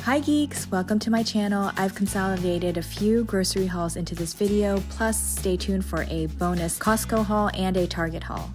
Hi geeks, welcome to my channel. I've consolidated a few grocery hauls into this video, plus stay tuned for a bonus Costco haul and a Target haul.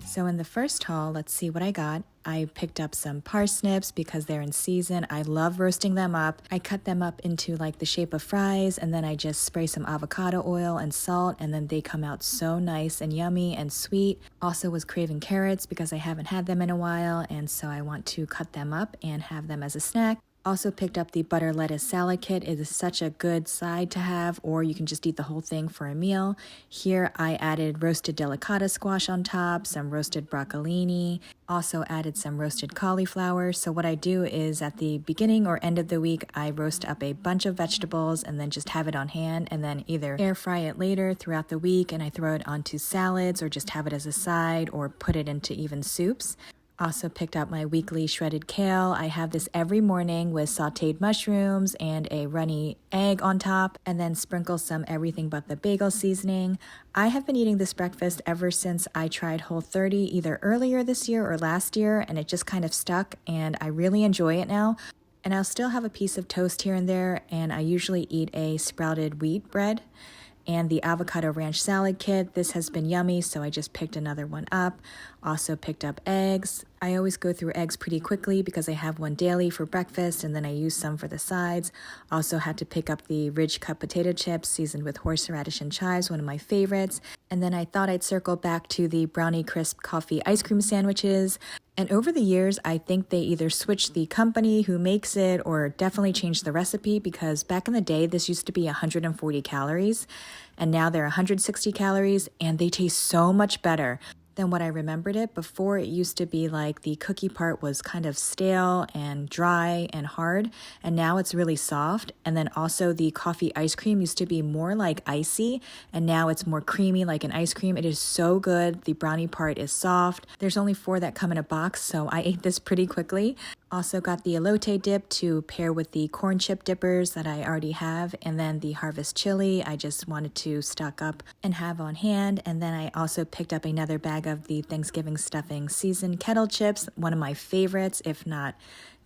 So in the first haul, let's see what I got. I picked up some parsnips because they're in season. I love roasting them up. I cut them up into like the shape of fries, and then I just spray some avocado oil and salt, and then they come out so nice and yummy and sweet. Also was craving carrots because I haven't had them in a while, and so I want to cut them up and have them as a snack. Also picked up the butter lettuce salad kit. It is such a good side to have, or you can just eat the whole thing for a meal. Here I added roasted delicata squash on top, some roasted broccolini, also added some roasted cauliflower. So what I do is at the beginning or end of the week, I roast up a bunch of vegetables and then just have it on hand, and then either air fry it later throughout the week and I throw it onto salads, or just have it as a side, or put it into even soups. Also picked up my weekly shredded kale. I have this every morning with sauteed mushrooms and a runny egg on top, and then sprinkle some everything but the bagel seasoning. I have been eating this breakfast ever since I tried Whole30 either earlier this year or last year, and it just kind of stuck, and I really enjoy it now. And I'll still have a piece of toast here and there, and I usually eat a sprouted wheat bread. And the avocado ranch salad kit. This has been yummy, so I just picked another one up. Also picked up eggs. I always go through eggs pretty quickly because I have one daily for breakfast, and then I use some for the sides. Also had to pick up the ridge cut potato chips seasoned with horseradish and chives, one of my favorites. And then I thought I'd circle back to the brownie crisp coffee ice cream sandwiches. And over the years, I think they either switched the company who makes it or definitely changed the recipe, because back in the day, this used to be 140 calories, and now they're 160 calories, and they taste so much better than what I remembered it. Before, it used to be like the cookie part was kind of stale and dry and hard, and now it's really soft. And then also the coffee ice cream used to be more like icy, and now it's more creamy like an ice cream. It is so good. The brownie part is soft. There's only 4 that come in a box, so I ate this pretty quickly. Also got the elote dip to pair with the corn chip dippers that I already have, and then the harvest chili I just wanted to stock up and have on hand. And then I also picked up another bag of the Thanksgiving stuffing seasoned kettle chips, one of my favorites, if not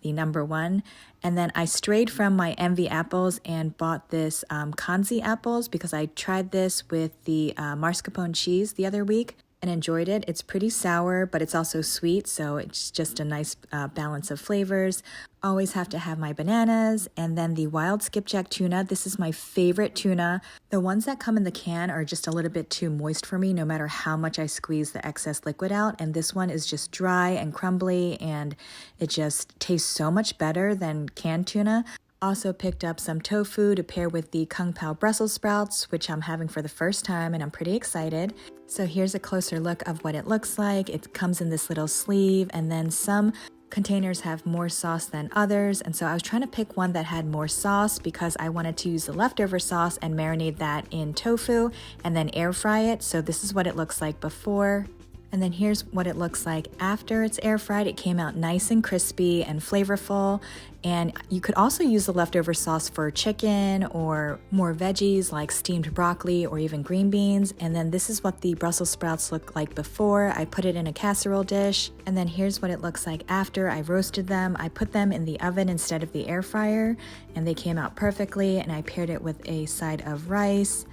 the number one. And then I strayed from my Envy apples and bought this Kanzi apples because I tried this with the mascarpone cheese the other week and enjoyed it. It's pretty sour, but it's also sweet, so it's just a nice balance of flavors. Always have to have my bananas, and then the wild skipjack tuna. This is my favorite tuna. The ones that come in the can are just a little bit too moist for me, no matter how much I squeeze the excess liquid out, and this one is just dry and crumbly, and it just tastes so much better than canned tuna. Also picked up some tofu to pair with the Kung Pao Brussels sprouts, which I'm having for the first time, and I'm pretty excited. So here's a closer look of what it looks like. It comes in this little sleeve, and then some containers have more sauce than others, and so I was trying to pick one that had more sauce because I wanted to use the leftover sauce and marinate that in tofu and then air fry it. So this is what it looks like before. And then here's what it looks like after it's air fried. It came out nice and crispy and flavorful. And you could also use the leftover sauce for chicken or more veggies like steamed broccoli or even green beans. And then this is what the Brussels sprouts looked like before. I put it in a casserole dish. And then here's what it looks like after I roasted them. I put them in the oven instead of the air fryer, and they came out perfectly. And I paired it with a side of rice,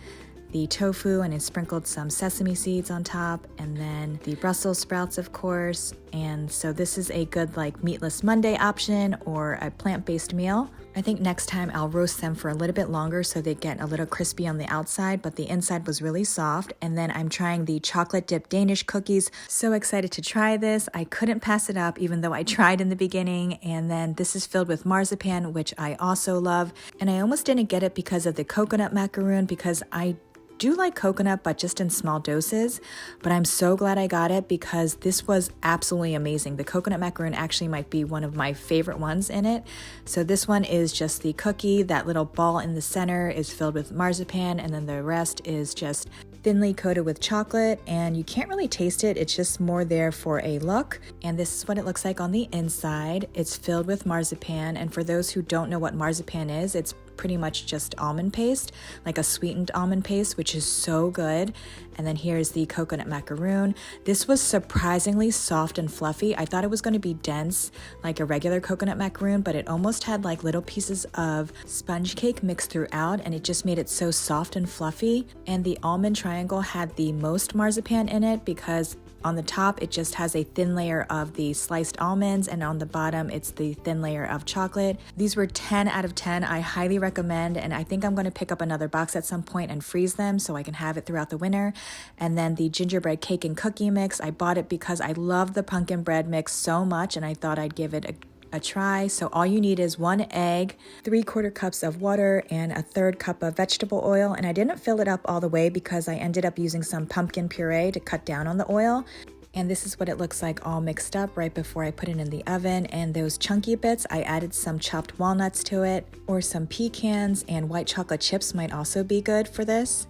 the tofu, and I sprinkled some sesame seeds on top, and then the Brussels sprouts, of course. And so this is a good like meatless Monday option or a plant-based meal. I think next time I'll roast them for a little bit longer so they get a little crispy on the outside, but the inside was really soft. And then I'm trying the chocolate dipped Danish cookies. So excited to try this. I couldn't pass it up even though I tried in the beginning. And then this is filled with marzipan, which I also love. And I almost didn't get it because of the coconut macaroon, because I do like coconut, but just in small doses. But I'm so glad I got it because this was absolutely amazing. The coconut macaroon actually might be one of my favorite ones in it. So this one is just the cookie. That little ball in the center is filled with marzipan, and then the rest is just thinly coated with chocolate, and you can't really taste it. It's just more there for a look. And this is what it looks like on the inside. It's filled with marzipan, and for those who don't know what marzipan is, it's pretty much just almond paste, like a sweetened almond paste, which is so good. And then here's the coconut macaroon. This was surprisingly soft and fluffy. I thought it was going to be dense like a regular coconut macaroon, but it almost had like little pieces of sponge cake mixed throughout, and it just made it so soft and fluffy. And the almond triangle had the most marzipan in it because on the top, it just has a thin layer of the sliced almonds, and on the bottom, it's the thin layer of chocolate. These were 10 out of 10. I highly recommend, and I think I'm going to pick up another box at some point and freeze them so I can have it throughout the winter. And then the gingerbread cake and cookie mix, I bought it because I love the pumpkin bread mix so much, and I thought I'd give it a try. So all you need is 1 egg, 3/4 cups of water, and a 1/3 cup of vegetable oil. And I didn't fill it up all the way because I ended up using some pumpkin puree to cut down on the oil. And this is what it looks like all mixed up right before I put it in the oven. And those chunky bits, I added some chopped walnuts to it, or some pecans, and white chocolate chips might also be good for this.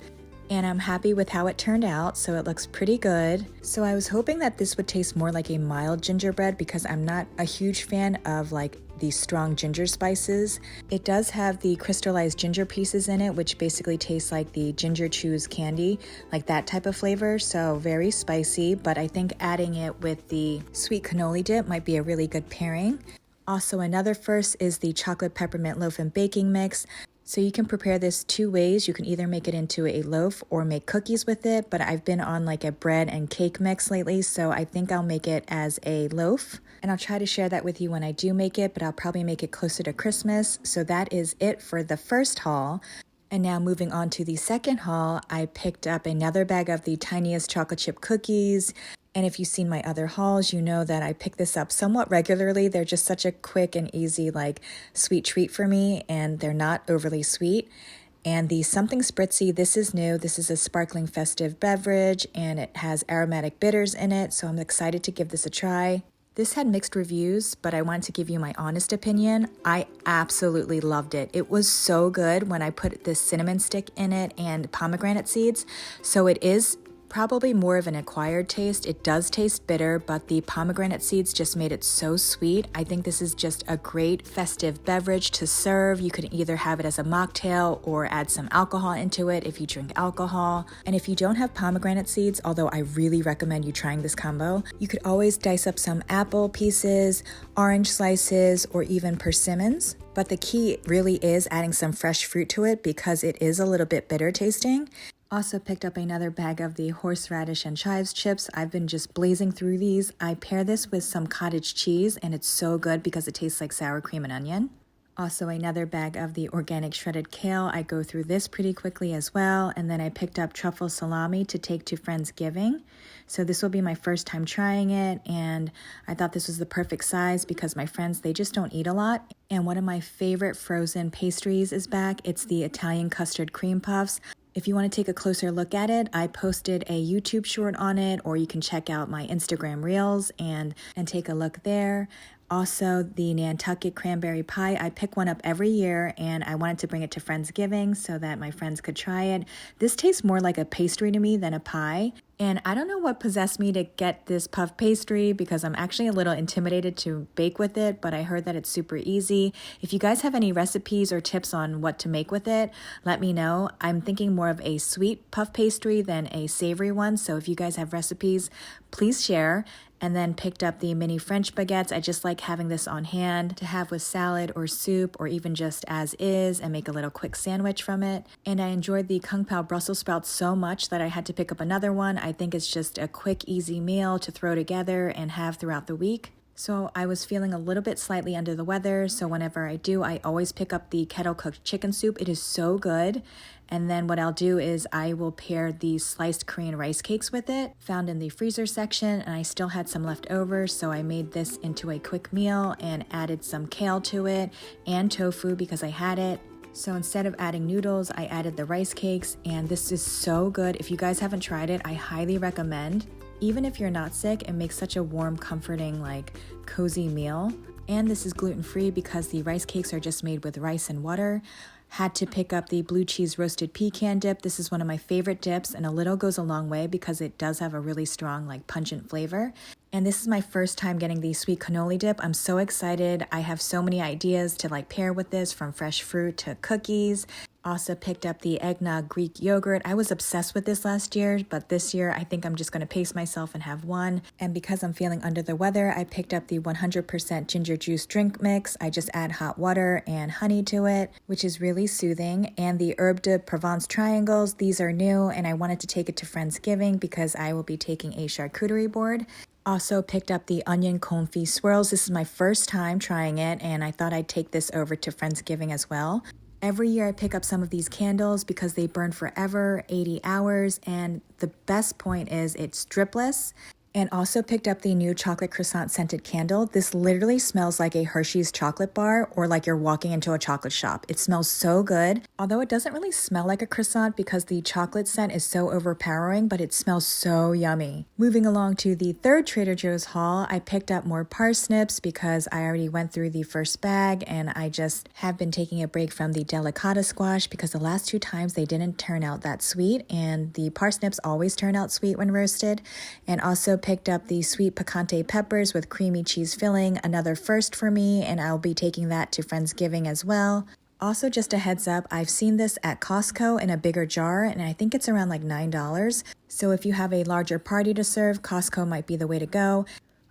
And I'm happy with how it turned out, so it looks pretty good. So I was hoping that this would taste more like a mild gingerbread because I'm not a huge fan of like the strong ginger spices. It does have the crystallized ginger pieces in it, which basically tastes like the ginger chews candy, like that type of flavor, so very spicy, but I think adding it with the sweet cannoli dip might be a really good pairing. Also, another first is the chocolate peppermint loaf and baking mix. So you can prepare this 2 ways. You can either make it into a loaf or make cookies with it, but I've been on like a bread and cake mix lately, so I think I'll make it as a loaf. And I'll try to share that with you when I do make it, but I'll probably make it closer to Christmas. So that is it for the first haul. And now moving on to the second haul, I picked up another bag of the tiniest chocolate chip cookies. And if you've seen my other hauls, you know that I pick this up somewhat regularly. They're just such a quick and easy, like, sweet treat for me, and they're not overly sweet. And the Something Spritzy, this is new. This is a sparkling festive beverage, and it has aromatic bitters in it, so I'm excited to give this a try. This had mixed reviews, but I wanted to give you my honest opinion. I absolutely loved it. It was so good when I put this cinnamon stick in it and pomegranate seeds, so it is probably more of an acquired taste. It does taste bitter, but the pomegranate seeds just made it so sweet. I think this is just a great festive beverage to serve. You could either have it as a mocktail or add some alcohol into it if you drink alcohol. And if you don't have pomegranate seeds, although I really recommend you trying this combo, you could always dice up some apple pieces, orange slices, or even persimmons. But the key really is adding some fresh fruit to it because it is a little bit bitter tasting. Also picked up another bag of the horseradish and chives chips. I've been just blazing through these. I pair this with some cottage cheese, and it's so good because it tastes like sour cream and onion. Also another bag of the organic shredded kale. I go through this pretty quickly as well. And then I picked up truffle salami to take to Friendsgiving. So this will be my first time trying it, and I thought this was the perfect size because my friends, they just don't eat a lot. And one of my favorite frozen pastries is back. It's the Italian custard cream puffs. If you want to take a closer look at it, I posted a YouTube short on it, or you can check out my Instagram reels and take a look there. Also, the Nantucket cranberry pie, I pick one up every year, and I wanted to bring it to Friendsgiving so that my friends could try it. This tastes more like a pastry to me than a pie. And I don't know what possessed me to get this puff pastry because I'm actually a little intimidated to bake with it, but I heard that it's super easy. If you guys have any recipes or tips on what to make with it, let me know. I'm thinking more of a sweet puff pastry than a savory one, so if you guys have recipes, please share. And then picked up the mini French baguettes. I just like having this on hand to have with salad or soup, or even just as is, and make a little quick sandwich from it. And I enjoyed the Kung Pao Brussels sprouts so much that I had to pick up another one. I think it's just a quick, easy meal to throw together and have throughout the week. So I was feeling a little bit slightly under the weather, so whenever I do, I always pick up the kettle cooked chicken soup. It is so good. And then what I'll do is I will pair the sliced Korean rice cakes with it, found in the freezer section, and I still had some left over, so I made this into a quick meal and added some kale to it and tofu because I had it. So instead of adding noodles, I added the rice cakes, and this is so good. If you guys haven't tried it, I highly recommend. Even if you're not sick, it makes such a warm, comforting, like, cozy meal. And this is gluten-free because the rice cakes are just made with rice and water. Had to pick up the blue cheese roasted pecan dip. This is one of my favorite dips, and a little goes a long way because it does have a really strong, like, pungent flavor. And this is my first time getting the sweet cannoli dip. I'm so excited. I have so many ideas to like pair with this, from fresh fruit to cookies. Also picked up the eggnog Greek yogurt. I was obsessed with this last year, but this year I think I'm just going to pace myself and have one. And because I'm feeling under the weather, I picked up the 100% ginger juice drink mix. I just add hot water and honey to it, which is really soothing. And the herbe de Provence triangles, these are new, and I wanted to take it to Friendsgiving because I will be taking a charcuterie board. Also picked up the onion confit swirls. This is my first time trying it, and I thought I'd take this over to Friendsgiving as well. Every year I pick up some of these candles because they burn forever, 80 hours, and the best point is it's dripless. And also picked up the new chocolate croissant scented candle. This literally smells like a Hershey's chocolate bar, or like you're walking into a chocolate shop. It smells so good. Although it doesn't really smell like a croissant because the chocolate scent is so overpowering, but it smells so yummy. Moving along to the third Trader Joe's haul, I picked up more parsnips because I already went through the first bag, and I just have been taking a break from the delicata squash because the last 2 times they didn't turn out that sweet, and the parsnips always turn out sweet when roasted. And also picked up the sweet picante peppers with creamy cheese filling, another first for me, and I'll be taking that to Friendsgiving as well. Also, just a heads up, I've seen this at Costco in a bigger jar, and I think it's around like $9. So if you have a larger party to serve, Costco might be the way to go.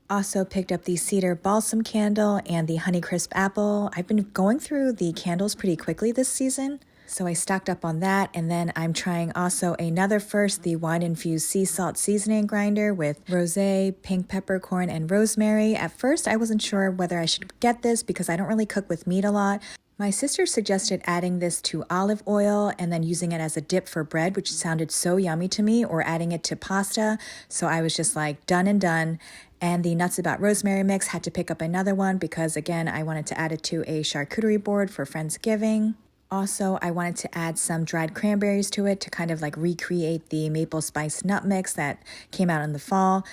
Also picked up the cedar balsam candle and the Honeycrisp apple. I've been going through the candles pretty quickly this season, so I stocked up on that. And then I'm trying also another first, the wine-infused sea salt seasoning grinder with rosé, pink peppercorn, and rosemary. At first, I wasn't sure whether I should get this because I don't really cook with meat a lot. My sister suggested adding this to olive oil and then using it as a dip for bread, which sounded so yummy to me, or adding it to pasta. So I was just like, done and done. And the Nuts About Rosemary mix, had to pick up another one because, again, I wanted to add it to a charcuterie board for Friendsgiving. Also, I wanted to add some dried cranberries to it to kind of like recreate the maple spice nut mix that came out in the fall.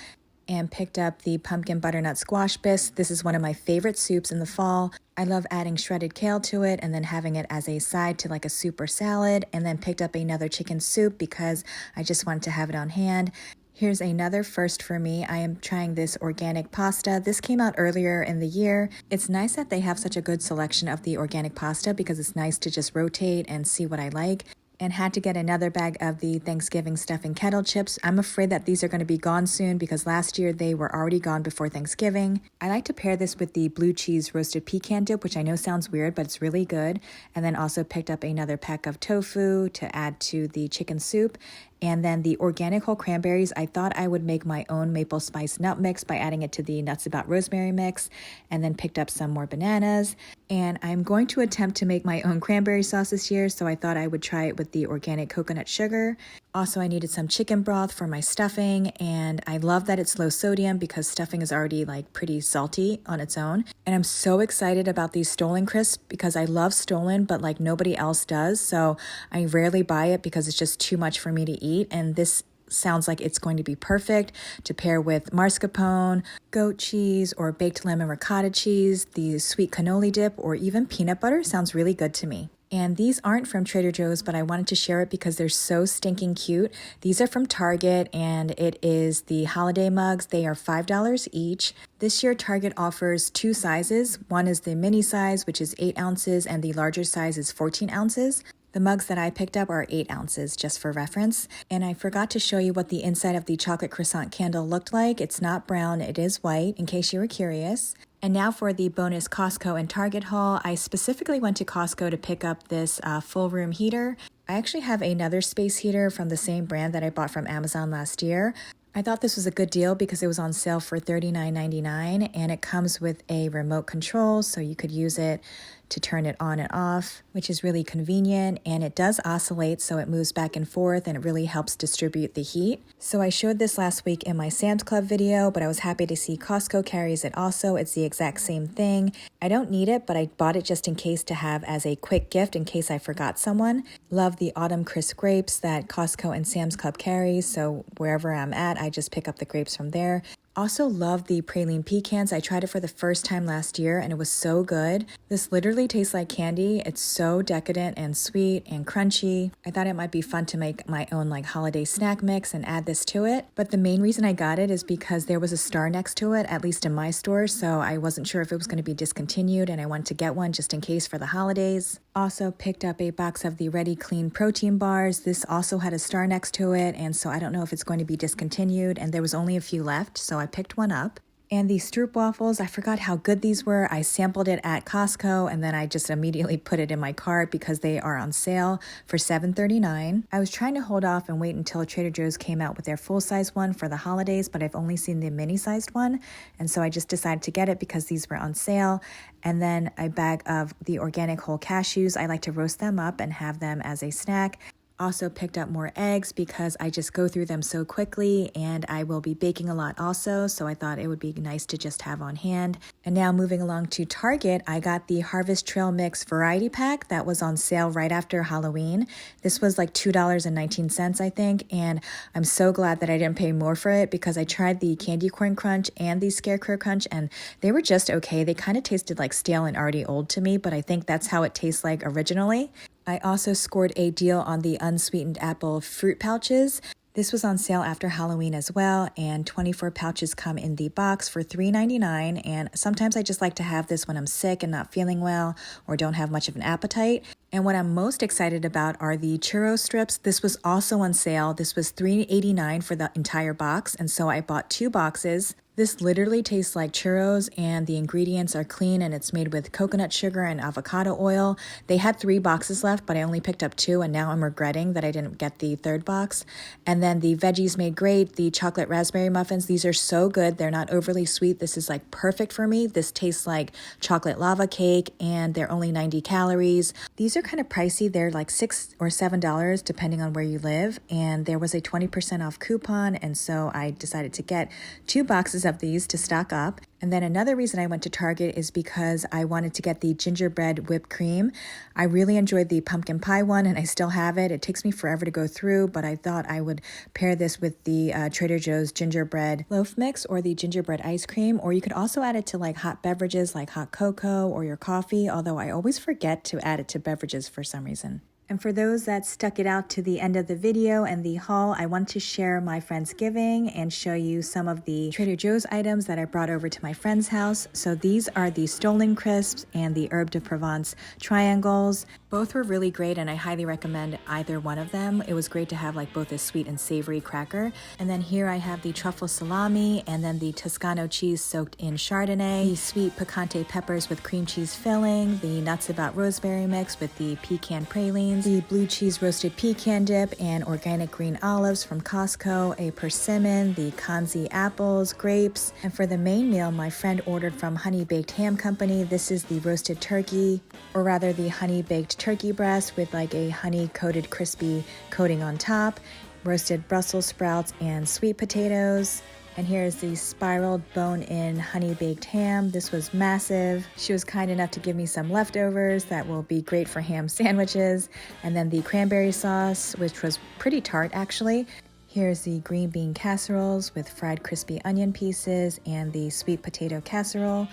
And picked up the pumpkin butternut squash bisque. This is one of my favorite soups in the fall. I love adding shredded kale to it and then having it as a side to like a soup or salad. And then picked up another chicken soup because I just wanted to have it on hand. Here's another first for me. I am trying this organic pasta. This came out earlier in the year. It's nice that they have such a good selection of the organic pasta because it's nice to just rotate and see what I like. And had to get another bag of the Thanksgiving stuffing kettle chips. I'm afraid that these are going to be gone soon because last year they were already gone before Thanksgiving. I like to pair this with the blue cheese roasted pecan dip, which I know sounds weird, but it's really good. And then also picked up another pack of tofu to add to the chicken soup. And then the organic whole cranberries, I thought I would make my own maple spice nut mix by adding it to the Nuts About Rosemary mix, and then picked up some more bananas. And I'm going to attempt to make my own cranberry sauce this year, so I thought I would try it with the organic coconut sugar. Also, I needed some chicken broth for my stuffing, and I love that it's low sodium because stuffing is already like pretty salty on its own. And I'm so excited about these Stollen crisps because I love Stollen, but like nobody else does, so I rarely buy it because it's just too much for me to eat. And this sounds like it's going to be perfect to pair with mascarpone, goat cheese, or baked lemon ricotta cheese. The sweet cannoli dip or even peanut butter sounds really good to me. And these aren't from Trader Joe's, but I wanted to share it because they're so stinking cute. These are from Target, and it is the holiday mugs. They are $5 each. This year, Target offers 2 sizes. One is the mini size, which is 8 ounces, and the larger size is 14 ounces. The mugs that I picked up are 8 ounces, just for reference. And I forgot to show you what the inside of the chocolate croissant candle looked like. It's not brown, it is white, in case you were curious. And now for the bonus Costco and Target haul. I specifically went to Costco to pick up this full room heater. I actually have another space heater from the same brand that I bought from Amazon last year. I thought this was a good deal because it was on sale for $39.99, and it comes with a remote control, so you could use it to turn it on and off, which is really convenient. And it does oscillate, so it moves back and forth, and it really helps distribute the heat. So I showed this last week in my Sam's Club video, but I was happy to see Costco carries it also. It's the exact same thing. I don't need it, but I bought it just in case to have as a quick gift in case I forgot someone. Love the autumn crisp grapes that Costco and Sam's Club carries, so wherever I'm at, I just pick up the grapes from there. Also love the praline pecans. I tried it for the first time last year and it was so good. This literally tastes like candy. It's so decadent and sweet and crunchy. I thought it might be fun to make my own like holiday snack mix and add this to it. But the main reason I got it is because there was a star next to it, at least in my store. So I wasn't sure if it was going to be discontinued and I wanted to get one just in case for the holidays. Also picked up a box of the Ready Clean protein bars. This also had a star next to it. And so I don't know if it's going to be discontinued, and there was only a few left. So I picked one up. And the Stroop waffles, I forgot how good these were. I sampled it at Costco and then I just immediately put it in my cart because they are on sale for $7.39. I was trying to hold off and wait until Trader Joe's came out with their full-size one for the holidays, but I've only seen the mini-sized one. And so I just decided to get it because these were on sale. And then a bag of the organic whole cashews. I like to roast them up and have them as a snack. Also picked up more eggs because I just go through them so quickly and I will be baking a lot also, so I thought it would be nice to just have on hand. And now moving along to Target, I got the Harvest Trail Mix variety pack that was on sale right after Halloween. This was like $2.19 I think, and I'm so glad that I didn't pay more for it because I tried the Candy Corn Crunch and the Scarecrow Crunch and they were just okay. They kind of tasted like stale and already old to me, but I think that's how it tastes like originally. I also scored a deal on the unsweetened apple fruit pouches. This was on sale after Halloween as well, and 24 pouches come in the box for $3.99. And sometimes I just like to have this when I'm sick and not feeling well or don't have much of an appetite. And what I'm most excited about are the churro strips. This was also on sale. This was $3.89 for the entire box, and so I bought 2 boxes. This literally tastes like churros and the ingredients are clean and it's made with coconut sugar and avocado oil. They had 3 boxes left, but I only picked up 2 and now I'm regretting that I didn't get the 3rd box. And then the veggies made great, the chocolate raspberry muffins, these are so good. They're not overly sweet. This is like perfect for me. This tastes like chocolate lava cake and they're only 90 calories. These are kind of pricey. They're like $6 or $7 depending on where you live. And there was a 20% off coupon. And so I decided to get 2 boxes of these to stock up. And then another reason I went to Target is because I wanted to get the gingerbread whipped cream. I really enjoyed the pumpkin pie one and I still have it. It takes me forever to go through, but I thought I would pair this with the Trader Joe's gingerbread loaf mix or the gingerbread ice cream, or you could also add it to like hot beverages like hot cocoa or your coffee, although I always forget to add it to beverages for some reason. And for those that stuck it out to the end of the video and the haul, I want to share my Friendsgiving and show you some of the Trader Joe's items that I brought over to my friend's house. So these are the Stollen Crisps and the Herbe de Provence triangles. Both were really great and I highly recommend either one of them. It was great to have like both a sweet and savory cracker. And then here I have the truffle salami and then the Toscano cheese soaked in Chardonnay, the sweet picante peppers with cream cheese filling, the nuts about rosemary mix with the pecan pralines, the blue cheese roasted pecan dip and organic green olives from Costco, a persimmon, the Kanzi apples, grapes. And for the main meal, my friend ordered from Honey Baked Ham Company. This is the roasted turkey, or rather the honey baked turkey breast with like a honey coated crispy coating on top, roasted Brussels sprouts and sweet potatoes. And here's the spiraled bone-in honey-baked ham. This was massive. She was kind enough to give me some leftovers that will be great for ham sandwiches. And then the cranberry sauce, which was pretty tart actually. Here's the green bean casseroles with fried crispy onion pieces and the sweet potato casserole.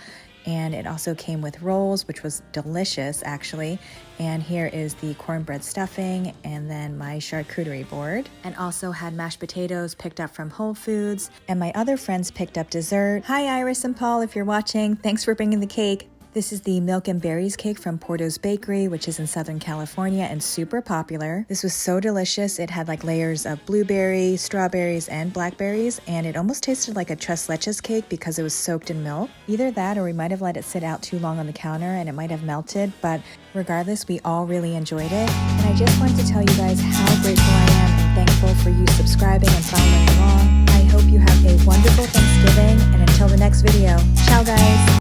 And it also came with rolls, which was delicious actually. And here is the cornbread stuffing and then my charcuterie board. And also had mashed potatoes picked up from Whole Foods. And my other friends picked up dessert. Hi Iris and Paul, if you're watching, thanks for bringing the cake. This is the Milk and Berries cake from Porto's Bakery, which is in Southern California and super popular. This was so delicious. It had like layers of blueberry, strawberries, and blackberries, and it almost tasted like a tres leches cake because it was soaked in milk. Either that or we might have let it sit out too long on the counter and it might have melted, but regardless, we all really enjoyed it. And I just wanted to tell you guys how grateful I am and thankful for you subscribing and following along. I hope you have a wonderful Thanksgiving, and until the next video, ciao guys!